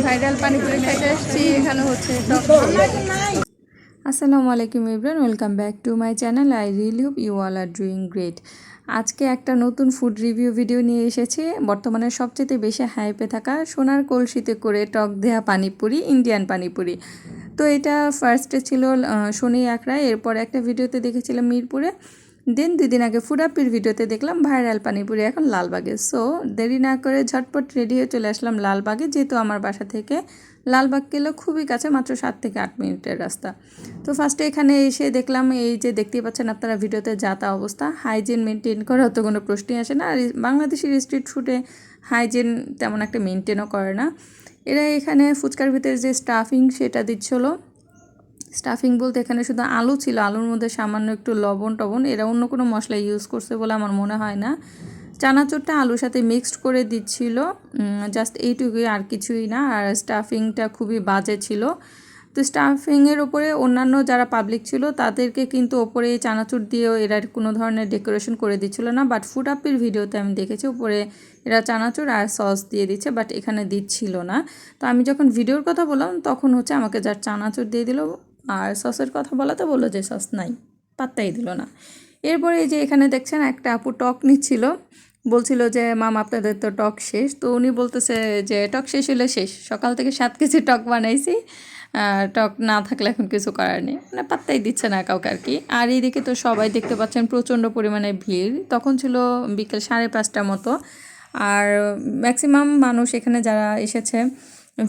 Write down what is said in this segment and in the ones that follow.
Viral panipuri খাইতে এসেছি। এখানে হচ্ছে আসসালামু আলাইকুম everyone, welcome back to my channel. I really hope you all are doing great. আজকে একটা নতুন ফুড রিভিউ ভিডিও নিয়ে এসেছি। বর্তমানে সবচেয়ে বেশি হাইপে থাকা সোনার কলসিতে করে টক দেয়া পানিপুরি, ইন্ডিয়ান পানিপুরি। তো এটা ফার্স্টে ছিল শনি আকড়ায়, এরপরে একটা ভিডিওতে দেখেছিলাম মিরপুরে, দেন 2 দিন আগে ফুডাপির ভিডিওতে দেখলাম ভাইরাল পানিপুরি এখন লালবাগে। সো দেরি না করে ঝটপট রেডি হয়ে চলে আসলাম লালবাগে, যেহেতু আমার বাসা থেকে লালবাগ গেলেও খুবই কাছে, মাত্র 7 থেকে 8 মিনিটের রাস্তা। তো ফার্স্টে এখানে এসে দেখলাম, এই যে দেখতেই পাচ্ছেন আপনারা ভিডিওতে, যাতা অবস্থা। হাইজিন মেনটেন করার তো কোনো প্রশ্নই আসে না। আর বাংলাদেশি স্ট্রিট ফুডে হাইজিন তেমন একটা মেনটেনও করে না। এরা এখানে ফুচকার ভিতরে যে স্টাফিং সেটা দিচ্ছিলো। স্টাফিং বলতে এখানে শুধু আলু ছিল, আলুর মধ্যে সামান্য একটু লবণ টবণ, এরা অন্য কোনো মশলা ইউজ করছে বলে আমার মনে হয় না। চানাচুরটা আলুর সাথে মিক্সড করে দিচ্ছিল, জাস্ট এইটুকুই, আর কিছুই না। আর স্টাফিংটা খুবই বাজে ছিল। তো স্টাফিংয়ের ওপরে অন্যান্য যারা পাবলিক ছিল তাদেরকে কিন্তু ওপরে চানাচুর দিয়েও এরা কোনো ধরনের ডেকোরেশন করে দিচ্ছিল না। বাট ফুড আপের ভিডিওতে আমি দেখেছি উপরে এরা চানাচুর আর সস দিয়ে দিচ্ছে, বাট এখানে দিচ্ছিল না। তো আমি যখন ভিডিওর কথা বললাম তখন হচ্ছে আমাকে যার চানাচুর দিয়ে দিল, আর সসের কথা বলাতে বললো যে সস নাই, পাত্তাই দিল না। এরপরে এই যে এখানে দেখছেন একটা আপু টক নিচ্ছিল, বলছিল যে মাম আপনাদের তো টক শেষ। তো উনি বলতেছে যে টক শেষ হলে শেষ, সকাল থেকে 7 কেজি টক বানাইছি, টক না থাকলে এখন কিছু করার নেই, মানে পাত্তাই দিচ্ছে না কাউকে আর কি। আর এইদিকে তো সবাই দেখতে পাচ্ছেন প্রচণ্ড পরিমাণে ভিড়। তখন ছিল বিকেল 5:30টার মতো। আর ম্যাক্সিমাম মানুষ এখানে যারা এসেছে,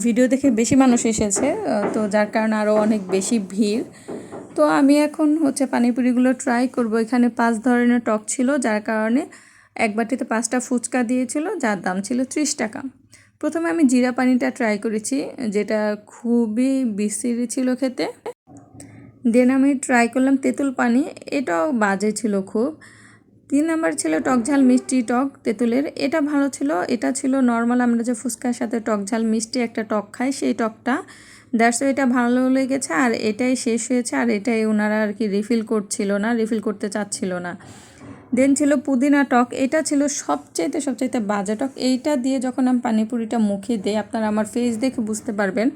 ভিডিও দেখে বেশি মানুষ এসেছে, তো যার কারণে আরও অনেক বেশি ভিড়। তো আমি এখন হচ্ছে পানিপুরিগুলো ট্রাই করব। এখানে 5 ধরনের টক ছিল, যার কারণে এক বাটিতে 5টা ফুচকা দিয়েছিল, যার দাম ছিল 30 টাকা। প্রথমে আমি জিরা পানিটা ট্রাই করেছি, যেটা খুবই বিশ্রী ছিল খেতে। দেন আমি ট্রাই করলাম তেঁতুল পানি, এটাও বাজে ছিল খুব। 3 নাম্বার ছিল টক ঝাল মিষ্টি টক তেঁতুলের, এটা ভালো ছিল। এটা ছিল নর্মাল আমরা যে ফুচকার সাথে টক ঝাল মিষ্টি একটা টক খাই, সেই টকটা। দ্যাটস এটা ভালো লেগেছে। আর এটাই শেষ হয়েছে, আর এটাই ওনারা আর কি রিফিল করতে চাচ্ছিল না। দেন ছিল পুদিনা টক, এটা ছিল সবচাইতে বাজে টক। এইটা দিয়ে যখন আমি পানিপুরিটা মুখে দিই, আপনারা আমার ফেস দেখে বুঝতে পারবেন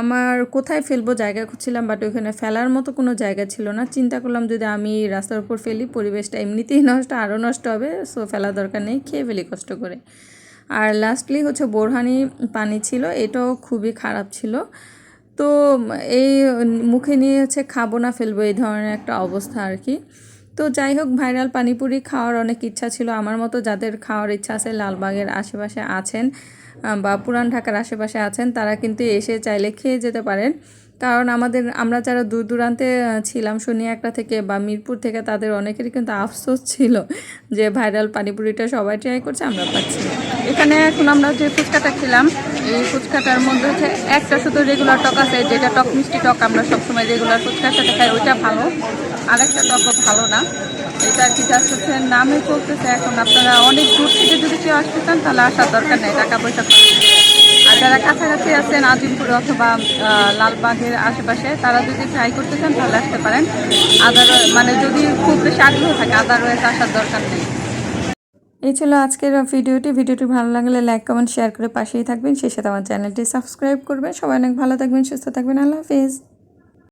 আমার কোথায় ফেলবো জায়গা খুঁজছিলাম, বাট ওইখানে ফেলার মতো কোনো জায়গা ছিল না। চিন্তা করলাম যদি আমি রাস্তার উপর ফেলি, পরিবেশটা এমনিতেই নষ্ট, আরও নষ্ট হবে, সো ফেলার দরকার নেই, খেয়ে ফেলি কষ্ট করে। আর লাস্টলি হচ্ছে বোরহানি পানি ছিল, এটাও খুবই খারাপ ছিল। তো এই মুখে নিয়ে হচ্ছে খাবো না ফেলবো, এই ধরনের একটা অবস্থা আর কি। তো যাই হোক, ভাইরাল পানিপুরি খাওয়ার অনেক ইচ্ছা ছিল। আমার মতো যাদের খাওয়ার ইচ্ছা আছে, লালবাগের আশেপাশে আছেন বা পুরান ঢাকার আশেপাশে আছেন, তারা কিন্তু এসে চাইলে খেয়ে যেতে পারেন। কারণ আমরা যারা দূর দূরান্তে ছিলাম শনি একটা থেকে বা মিরপুর থেকে, তাদের অনেকেরই কিন্তু আফসোস ছিল যে ভাইরাল পানিপুরিটা সবাই ট্রাই করছে, আমরা পাচ্ছি না। এখানে এখন আমরা যে ফুচকাটা খেলাম, এই ফুচকাটার মধ্যে হচ্ছে একটা শুধু রেগুলার টক আছে, যেটা টক মিষ্টি টক আমরা সবসময় রেগুলার ফুচকার সাথে খাই, ওইটা ভালো। আরেকটা টকও ভালো না, এটা আর কি জাস্ট হচ্ছে নামে চলতেছে। এখন আপনারা অনেক দূর থেকে যদি কেউ আসতে চান তাহলে আসার দরকার নেই, টাকা পয়সা খরচ। আর যারা কাছাকাছি আছেন আজিমপুর অথবা লালবাগের আশেপাশে, তারা যদি ট্রাই করতে চান তাহলে আসতে পারেন। মানে যদি খুব বেশি আগ্রহ থাকে, আদারওয়াইজ আসার দরকার নেই। এই ছিল আজকের ভিডিওটি ভালো লাগলে লাইক কমেন্ট শেয়ার করে পাশেই থাকবেন, সেই সাথে আমার চ্যানেলটি সাবস্ক্রাইব করবেন। সবাই অনেক ভালো থাকবেন, সুস্থ থাকবেন। আল্লাহ হাফেজ।